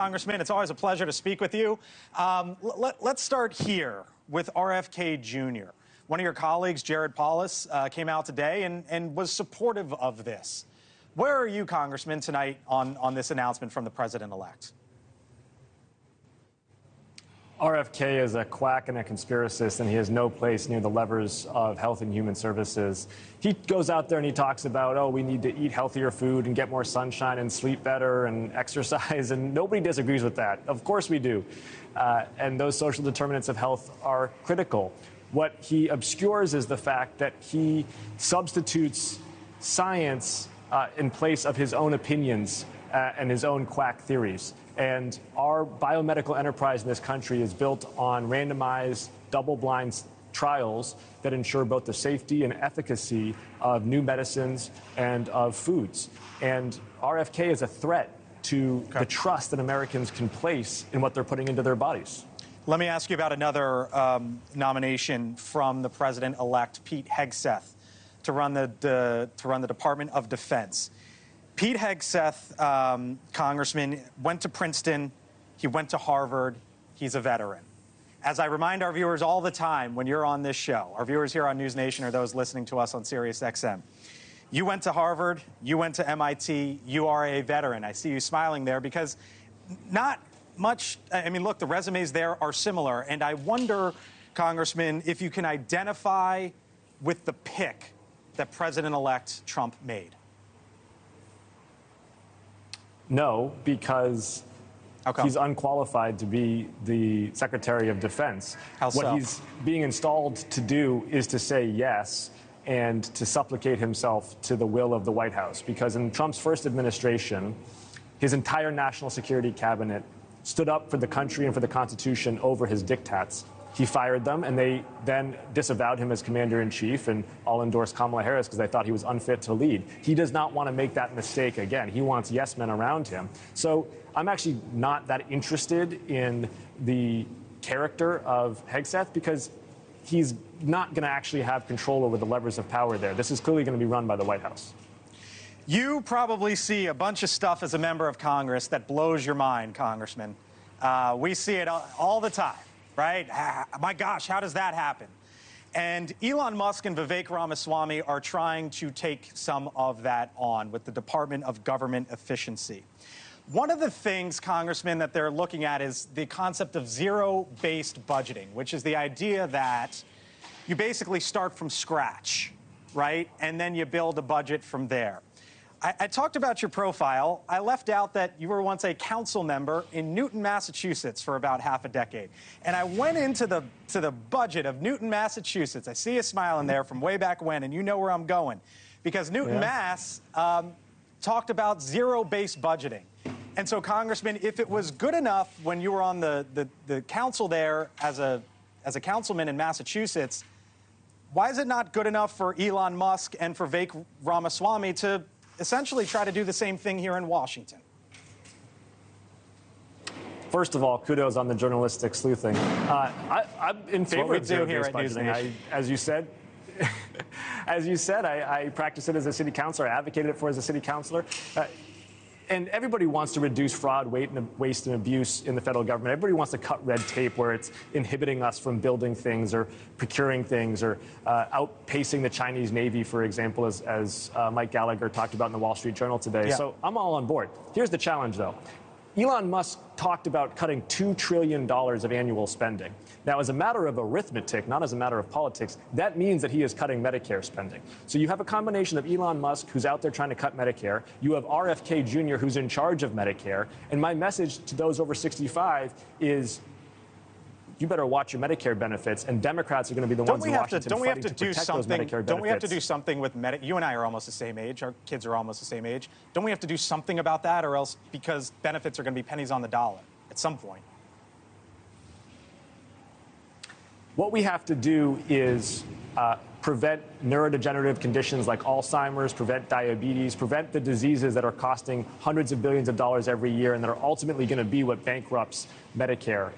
Congressman, it's always a pleasure to speak with you. Let's start here with RFK Jr. One of your colleagues, Jared Polis, came out today and was supportive of this. Where are you, Congressman, tonight on this announcement from the president-elect? RFK is a quack and a conspiracist, and he has no place near the levers of health and human services. He goes out there and he talks about, oh, we need to eat healthier food and get more sunshine and sleep better and exercise, and nobody disagrees with that. Of course we do. And those social determinants of health are critical. What he obscures is the fact that he substitutes science in place of his own opinions and his own quack theories. And our biomedical enterprise in this country is built on randomized, double-blind trials that ensure both the safety and efficacy of new medicines and of foods. And RFK is a threat to the trust that Americans can place in what they're putting into their bodies. Let me ask you about another nomination from the president-elect, Pete Hegseth, to run the Department of Defense. Pete Hegseth, Congressman, went to Princeton. He went to Harvard. He's a veteran. As I remind our viewers all the time when you're on this show, our viewers here on NewsNation or those listening to us on Sirius XM, you went to Harvard, you went to MIT, you are a veteran. I see you smiling there because not much, I mean, look, the resumes there are similar. And I wonder, Congressman, if you can identify with the pick that President-elect Trump made. No, because he's unqualified to be the Secretary of Defense. What he's being installed to do is to say yes and to supplicate himself to the will of the White House. Because in Trump's first administration, his entire national security cabinet stood up for the country and for the Constitution over his diktats. He fired them, and they then disavowed him as commander-in-chief and all endorsed Kamala Harris because they thought he was unfit to lead. He does not want to make that mistake again. He wants yes men around him. So I'm actually not that interested in the character of Hegseth because he's not going to actually have control over the levers of power there. This is clearly going to be run by the White House. You probably see a bunch of stuff as a member of Congress that blows your mind, Congressman. We see it all the time. Right? My gosh, how does that happen? And Elon Musk and Vivek Ramaswamy are trying to take some of that on with the Department of Government Efficiency. One of the things, Congressman, that they're looking at is the concept of zero-based budgeting, which is the idea that you basically start from scratch, right? And then you build a budget from there. I talked about your profile. I left out that you were once a council member in Newton, Massachusetts for about half a decade. And I went into the budget of Newton, Massachusetts. I see you smiling there from way back when, and you know where I'm going. Because Newton, Mass talked about zero-based budgeting. And so, Congressman, if it was good enough when you were on the council there as a councilman in Massachusetts, why is it not good enough for Elon Musk and for Vivek Ramaswamy to essentially try to do the same thing here in Washington? First of all, kudos on the journalistic sleuthing. I'm in favor of zero-based budgeting. As you said, I practiced it as a city councilor. I advocated it for as a city councilor. And everybody wants to reduce fraud, waste, and abuse in the federal government. Everybody wants to cut red tape where it's inhibiting us from building things or procuring things or outpacing the Chinese Navy, for example, as Mike Gallagher talked about in the Wall Street Journal today. Yeah. So I'm all on board. Here's the challenge, though. Elon Musk talked about cutting $2 trillion of annual spending. Now, as a matter of arithmetic, not as a matter of politics, that means that he is cutting Medicare spending. So you have a combination of Elon Musk, who's out there trying to cut Medicare. You have RFK Jr., who's in charge of Medicare. And my message to those over 65 is, you better watch your Medicare benefits, and Democrats are going to be the ones in Washington fighting to protect those Medicare benefits. Don't we have to do something with You and I are almost the same age. Our kids are almost the same age. Don't we have to do something about that, or else because benefits are going to be pennies on the dollar at some point? What we have to do is prevent neurodegenerative conditions like Alzheimer's, prevent diabetes, prevent the diseases that are costing hundreds of billions of dollars every year and that are ultimately going to be what bankrupts Medicare,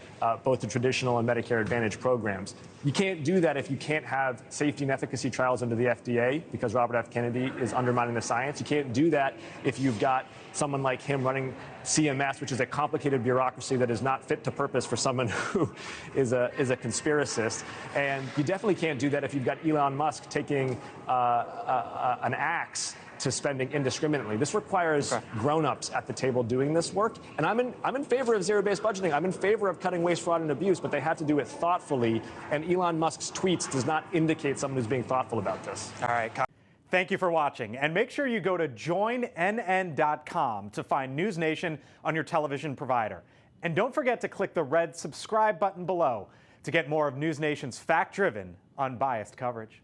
both the traditional and Medicare Advantage programs. You can't do that if you can't have safety and efficacy trials under the FDA because Robert F. Kennedy is undermining the science. You can't do that if you've got someone like him running CMS, which is a complicated bureaucracy that is not fit to purpose for someone who is a conspiracist. And you definitely can't do that if you've got Elon Musk taking an axe to spending indiscriminately. This requires grown-ups at the table doing this work. And I'm in favor of zero-based budgeting. I'm in favor of cutting waste, fraud, and abuse, but they have to do it thoughtfully. And Elon Musk's tweets does not indicate someone who's being thoughtful about this. All right. Thank you for watching. And make sure you go to joinnn.com to find NewsNation on your television provider. And don't forget to click the red subscribe button below to get more of NewsNation's fact-driven, unbiased coverage.